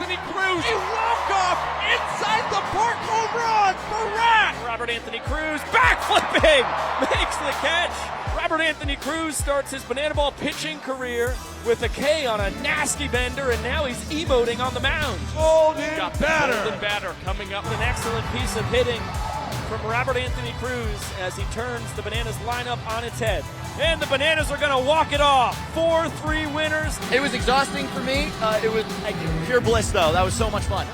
RobertAnthony Cruz. A walk-off inside the park home run for RAC. RobertAnthony Cruz backflipping, makes the catch. RobertAnthony Cruz starts his banana ball pitching career with a K on a nasty bender, and now he's emoting on the mound. Golden batter. Golden batter coming up with an excellent piece of hitting from RobertAnthony Cruz as he turns the Bananas lineup on its head. And the Bananas are going to walk it off. 4-3 winners. It was exhausting for me. It was pure bliss, though. That was so much fun.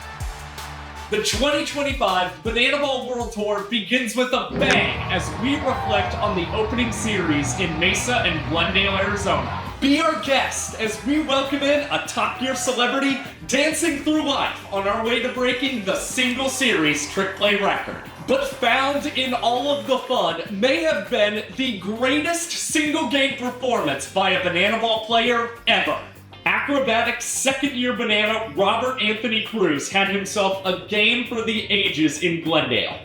The 2025 Banana Ball World Tour begins with a bang as we reflect on the opening series in Mesa and Glendale, Arizona. Be our guest as we welcome in a top-tier celebrity dancing through life on our way to breaking the single series trick play record. But found in all of the fun may have been the greatest single game performance by a banana ball player ever. Acrobatic second-year banana RobertAnthony Cruz had himself a game for the ages in Glendale.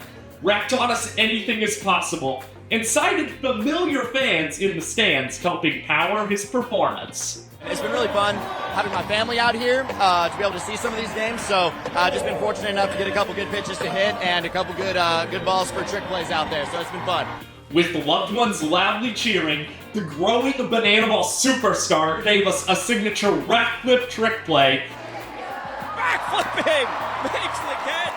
RAC taught us anything is possible and cited familiar fans in the stands helping power his performance. It's been really fun having my family out here to be able to see some of these games. So I've just been fortunate enough to get a couple good pitches to hit and a couple good balls for trick plays out there. So it's been fun. With loved ones loudly cheering, the growing banana ball superstar gave us a signature rack flip trick play. Backflipping, makes the catch.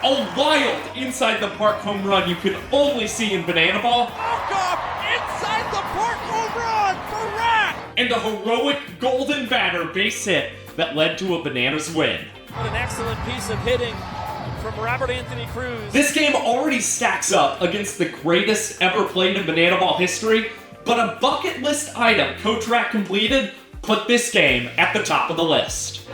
A wild inside the park home run you can only see in banana ball. Walk-off inside the park home run for RAC. And a heroic golden batter base hit that led to a Bananas win. What an excellent piece of hitting from RobertAnthony Cruz. This game already stacks up against the greatest ever played in banana ball history, but a bucket list item Coach RAC completed put this game at the top of the list.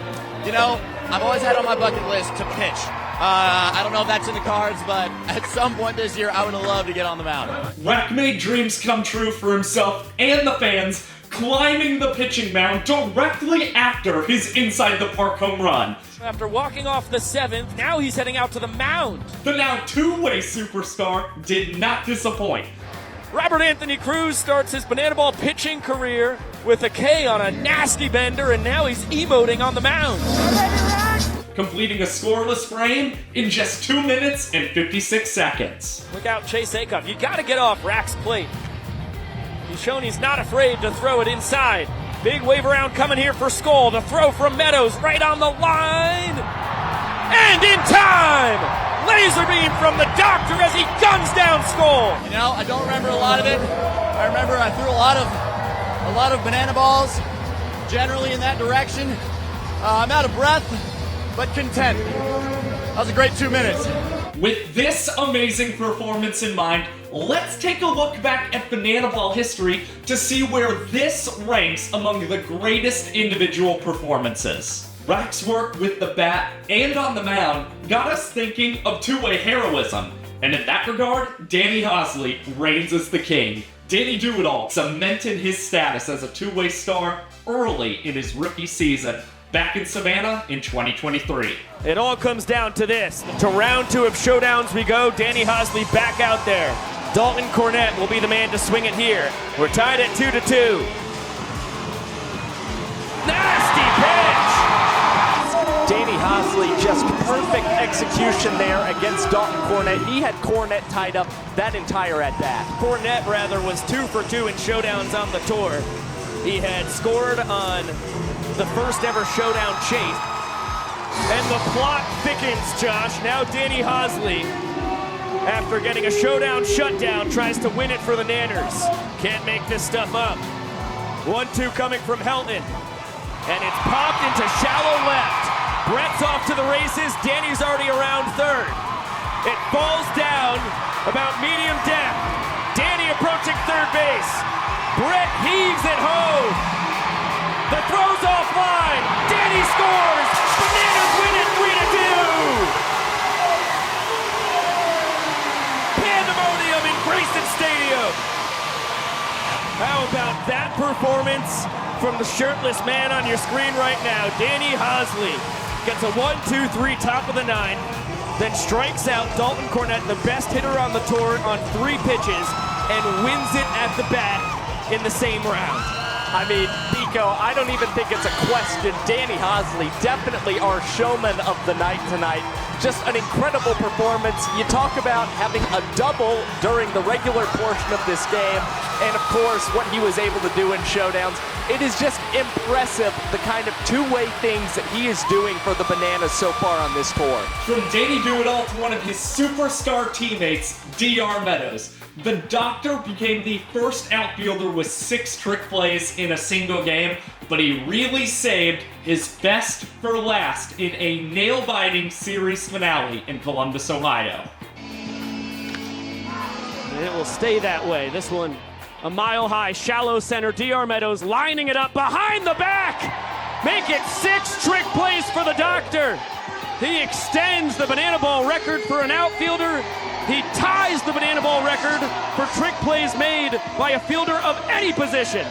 You know, I've always had on my bucket list to pitch. I don't know if that's in the cards, but at some point this year, I would have loved to get on the mound. RAC made dreams come true for himself and the fans, climbing the pitching mound directly after his inside the park home run. After walking off the seventh, now he's heading out to the mound. The now two-way superstar did not disappoint. RobertAnthony Cruz starts his banana ball pitching career with a K on a nasty bender, and now he's emoting on the mound. Completing a scoreless frame in just 2 minutes and 56 seconds. Look out, Chase Acuff. You got to get off RAC's plate. He's shown he's not afraid to throw it inside. Big wave around coming here for Skole. The throw from Meadows right on the line. And in time! Laser beam from the doctor as he guns down Skole. You know, I don't remember a lot of it. I remember I threw a lot of banana balls, generally in that direction. I'm out of breath, but content. That was a great 2 minutes. With this amazing performance in mind, let's take a look back at banana ball history to see where this ranks among the greatest individual performances. RAC's work with the bat and on the mound got us thinking of two-way heroism, and in that regard, Danny Hosley reigns as the king. Danny Do-It-All cemented his status as a two-way star early in his rookie season, back in Savannah in 2023. It all comes down to this. To round two of showdowns we go. Danny Hosley back out there. Dalton Cornett will be the man to swing it here. We're tied at 2-2. Nasty pitch! Danny Hosley, just perfect execution there against Dalton Cornett. He had Cornett tied up that entire at-bat. Cornett, rather, was 2 for 2 in showdowns on the tour. He had scored on the first ever showdown chase. And the plot thickens, Josh. Now Danny Hosley, after getting a showdown shutdown, tries to win it for the Nanners. Can't make this stuff up. 1-2 coming from Helton. And it's popped into shallow left. Brett's off to the races. Danny's already around third. It falls down about medium depth. Danny approaching third base. Brett heaves it home. The throw's offline. Danny scores. Bananas win it 3-2. Pandemonium in Grayson Stadium. How about that performance from the shirtless man on your screen right now? Danny Hosley gets a 1-2-3 top of the 9, then strikes out Dalton Cornett, the best hitter on the tour, on 3 pitches, and wins it at the bat in the same round. I mean, Pico, I don't even think it's a question. Danny Hosley, definitely our showman of the night tonight. Just an incredible performance. You talk about having a double during the regular portion of this game, and of course, what he was able to do in showdowns. It is just impressive, the kind of two-way things that he is doing for the Bananas so far on this tour. From Danny Do-It-All to one of his superstar teammates, DR Meadows, the Doctor became the first outfielder with 6 trick plays in a single game, but he really saved his best for last in a nail-biting series finale in Columbus, Ohio. And it will stay that way. This one, a mile high, shallow center. DR Meadows lining it up behind the back. Make it 6 trick plays for the Doctor. He extends the Banana Ball record for an outfielder. He ties the Banana Ball record for trick plays made by a fielder of any position.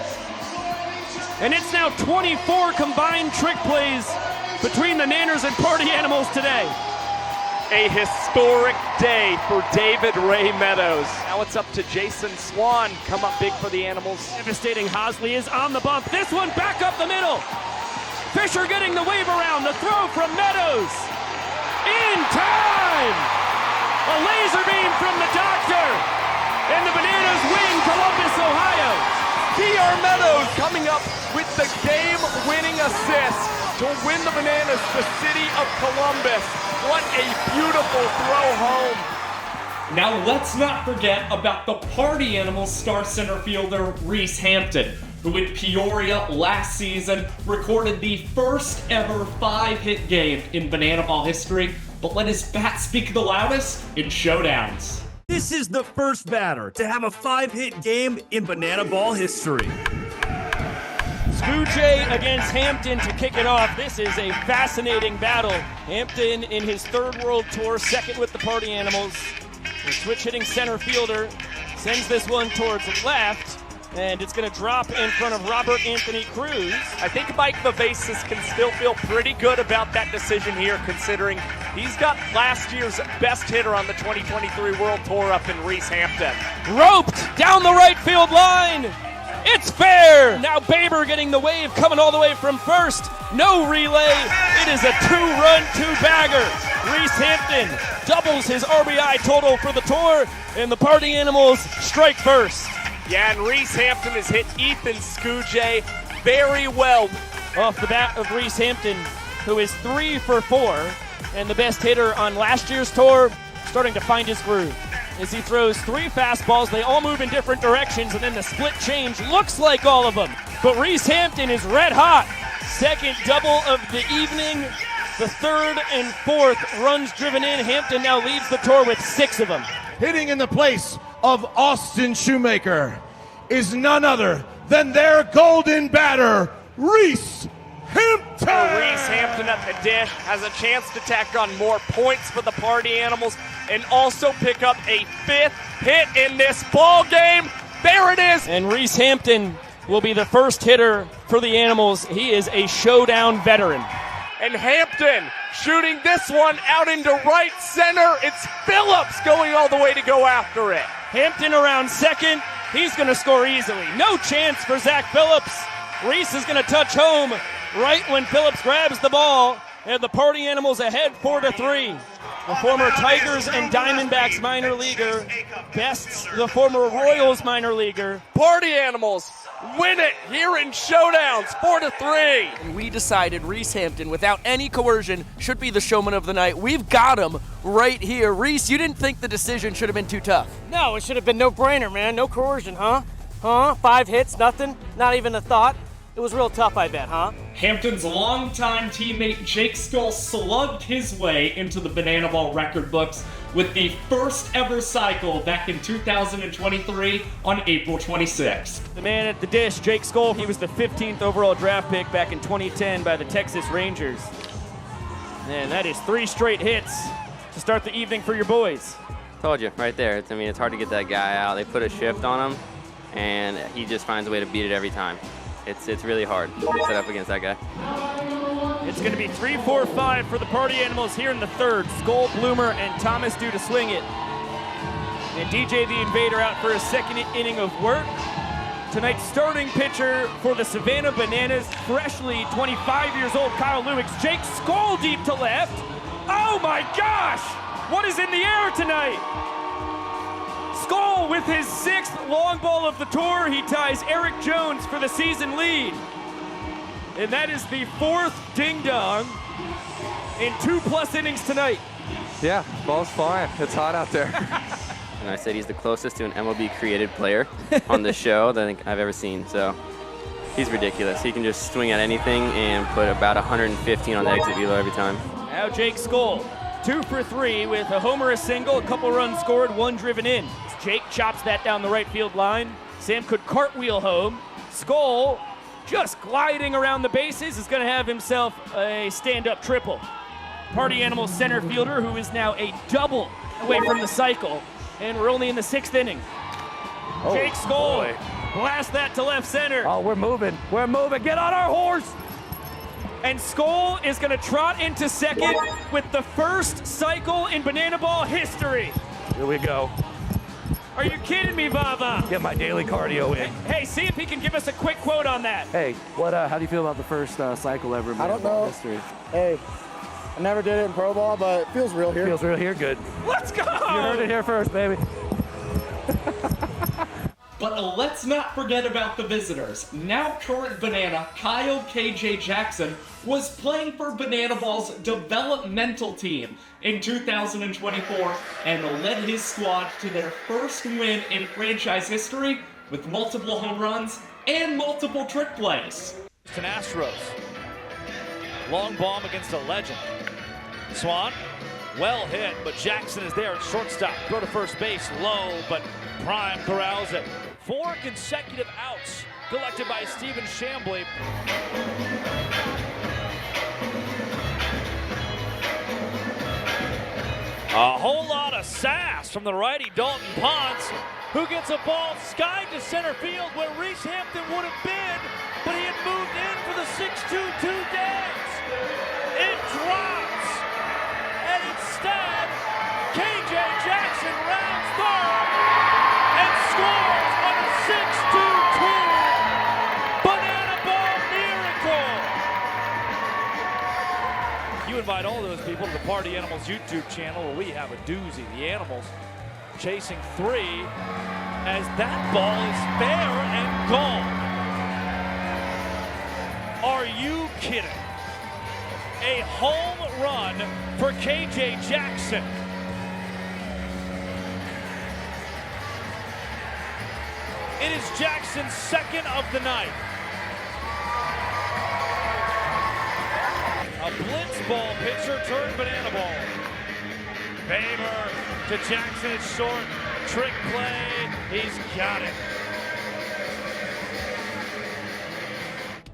And it's now 24 combined trick plays between the Nanners and Party Animals today. A historic day for David Ray Meadows. Now it's up to Jason Swan, come up big for the Animals. Devastating. Hosley is on the bump. This one back up the middle. Fisher getting the wave around. The throw from Meadows. In time! A laser beam from the Doctor. And the Bananas win Columbus, Ohio. DR Meadows coming up with the game-winning assist to win the Bananas, the city of Columbus. What a beautiful throw home. Now let's not forget about the Party Animals star center fielder Reese Hampton, who in Peoria last season recorded the first ever 5-hit game in Banana Ball history, but let his bat speak the loudest in showdowns. This is the first batter to have a 5-hit game in Banana Ball history. Skole against Hampton to kick it off. This is a fascinating battle. Hampton in his 3rd World Tour, 2nd with the Party Animals. The switch hitting center fielder sends this one towards left, and it's going to drop in front of RobertAnthony Cruz. I think Mike Vivacus can still feel pretty good about that decision here, considering he's got last year's best hitter on the 2023 World Tour up in Reese Hampton. Roped down the right field line. It's fair. Now Baber getting the wave coming all the way from first. No relay. It is a 2-run, 2-bagger. Reese Hampton doubles his RBI total for the tour, and the Party Animals strike first. Yeah, and Reese Hampton has hit Ethan Skule very well. Off the bat of Reese Hampton, who is 3 for 4, and the best hitter on last year's tour, starting to find his groove. As he throws 3 fastballs, they all move in different directions, and then the split change looks like all of them. But Reese Hampton is red hot. 2nd double of the evening. The 3rd and 4th runs driven in. Hampton now leads the tour with 6 of them. Hitting in the place of Austin Shoemaker is none other than their golden batter, Reese Hampton. Reese Hampton at the dish has a chance to tack on more points for the Party Animals and also pick up a 5th hit in this ball game. There it is. And Reese Hampton will be the first hitter for the Animals. He is a showdown veteran. And Hampton shooting this one out into right center. It's Phillips going all the way to go after it. Hampton around 2nd. He's going to score easily. No chance for Zach Phillips. Reese is going to touch home right when Phillips grabs the ball. And the Party Animals ahead 4-3. The former Tigers and Diamondbacks minor leaguer bests the former Royals minor leaguer. Party Animals win it here in showdowns, 4-3. And we decided Reese Hampton, without any coercion, should be the showman of the night. We've got him right here. Reese, you didn't think the decision should have been too tough? No, it should have been no-brainer, man. No coercion, huh? 5 hits, nothing? Not even a thought? It was real tough, I bet, huh? Hampton's longtime teammate Jake Skole slugged his way into the Banana Ball record books with the first ever cycle back in 2023 on April 26th. The man at the dish, Jake Skole, he was the 15th overall draft pick back in 2010 by the Texas Rangers. And that is 3 straight hits to start the evening for your boys. Told you, right there. It's hard to get that guy out. They put a shift on him, and he just finds a way to beat it every time. It's really hard to set up against that guy. It's going to be 3-4-5 for the Party Animals here in the 3rd. Skole, Bloomer, and Thomas due to swing it. And DJ the Invader out for a 2nd inning of work. Tonight's starting pitcher for the Savannah Bananas, freshly 25 years old, Kyle Lewicks. Jake Skole deep to left. Oh my gosh! What is in the air tonight? Skole with his 6th long ball of the tour. He ties Eric Jones for the season lead. And that is the 4th ding-dong in 2+ innings tonight. Yeah, ball's flying. It's hot out there. And I said he's the closest to an MLB-created player on this show that I think I've ever seen. So he's ridiculous. He can just swing at anything and put about 115 on the exit velo every time. Now Jake Skole, 2 for 3 with a homer, a single, a couple runs scored, 1 driven in. Jake chops that down the right field line. Sam could cartwheel home. Skole, just gliding around the bases, is going to have himself a stand-up triple. Party Animal center fielder, who is now a double away from the cycle. And we're only in the 6th inning. Oh, Jake Skole, boy. blast that to left center. Oh, we're moving. We're moving. Get on our horse. And Skole is going to trot into second with the first cycle in Banana Ball history. Here we go. Are you kidding me, Baba? Get my daily cardio in. Hey, see if he can give us a quick quote on that. Hey, how do you feel about the first cycle ever in I don't know. history? Hey, I never did it in pro ball, but it feels real here. Feels real here, good. Let's go! You heard it here first, baby. But let's not forget about the visitors. Now current Banana, Kyle KJ Jackson, was playing for Banana Ball's developmental team in 2024 and led his squad to their first win in franchise history with multiple home runs and multiple trick plays. Houston Astros. Long bomb against a legend. Swan, well hit, but Jackson is there at shortstop. Throw to first base, low, but Prime corrals it. 4 consecutive outs collected by Stephen Chambly. A whole lot of sass from the righty Dalton Ponce, who gets a ball skied to center field where Reese Hampton would have been, but he had moved in for the 6-2-2 dance. It drops, and instead, KJ Jackson rounds third and scores on a 6-2-2 Banana Ball miracle. You invite all those people to the Party Animals YouTube channel where we have a doozy. The Animals chasing 3 as that ball is fair and gone. Are you kidding? A home run for KJ Jackson. It is Jackson's 2nd of the night. A blitz ball pitcher turned banana ball. Baber to Jackson, it's short. Trick play, he's got it.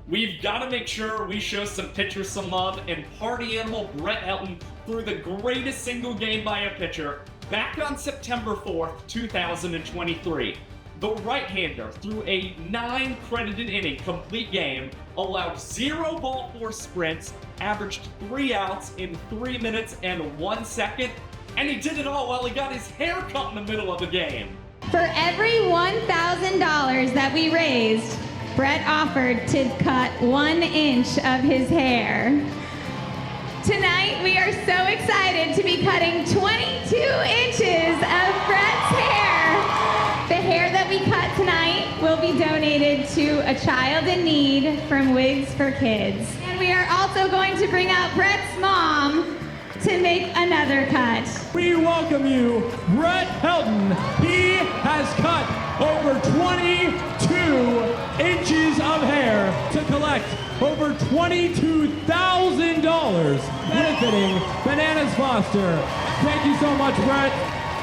We've got to make sure we show some pitchers some love, and Party Animal Brett Helton threw the greatest single game by a pitcher back on September 4th, 2023. The right-hander threw a 9-credited inning complete game, allowed 0 ball force sprints, averaged 3 outs in 3 minutes and 1 second, and he did it all while he got his hair cut in the middle of the game. For every $1,000 that we raised, Brett offered to cut 1 inch of his hair. Tonight, we are so excited to be cutting 22 inches of Brett's hair. The hair that we cut tonight will be donated to a child in need from Wigs for Kids. And we are also going to bring out Brett's mom to make another cut. We welcome you, Brett Helton. He has cut over 22 inches of hair to collect over $22,000 benefiting Bananas Foster. Thank you so much, Brett.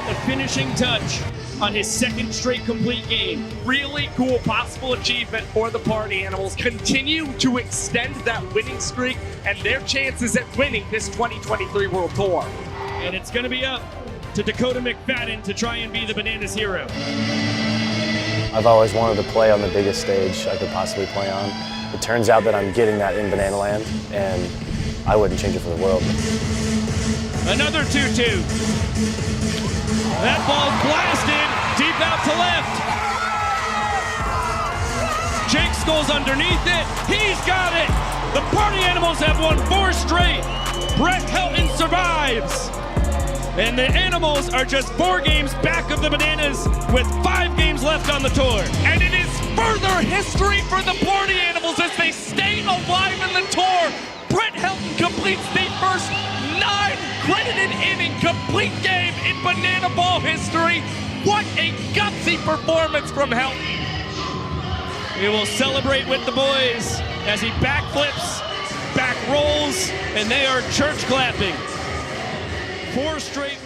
The finishing touch on his 2nd straight complete game. Really cool possible achievement for the Party Animals. Continue to extend that winning streak and their chances at winning this 2023 World Tour. And it's going to be up to Dakota McFadden to try and be the Bananas hero. I've always wanted to play on the biggest stage I could possibly play on. It turns out that I'm getting that in Banana Land, and I wouldn't change it for the world. Another 2-2. That ball blasted deep out to left. Jake Skole's underneath it. He's got it. The Party Animals have won 4 straight. Brett Helton survives. And the Animals are just 4 games back of the Bananas with 5 games left on the tour. And it is further history for the Party Animals as they stay alive in the tour. Brett Helton completes the first 9 credited inning complete game in Banana Ball history. What a gutsy performance from Helton. We will celebrate with the boys as he backflips, back rolls, and they are church clapping. 4 straight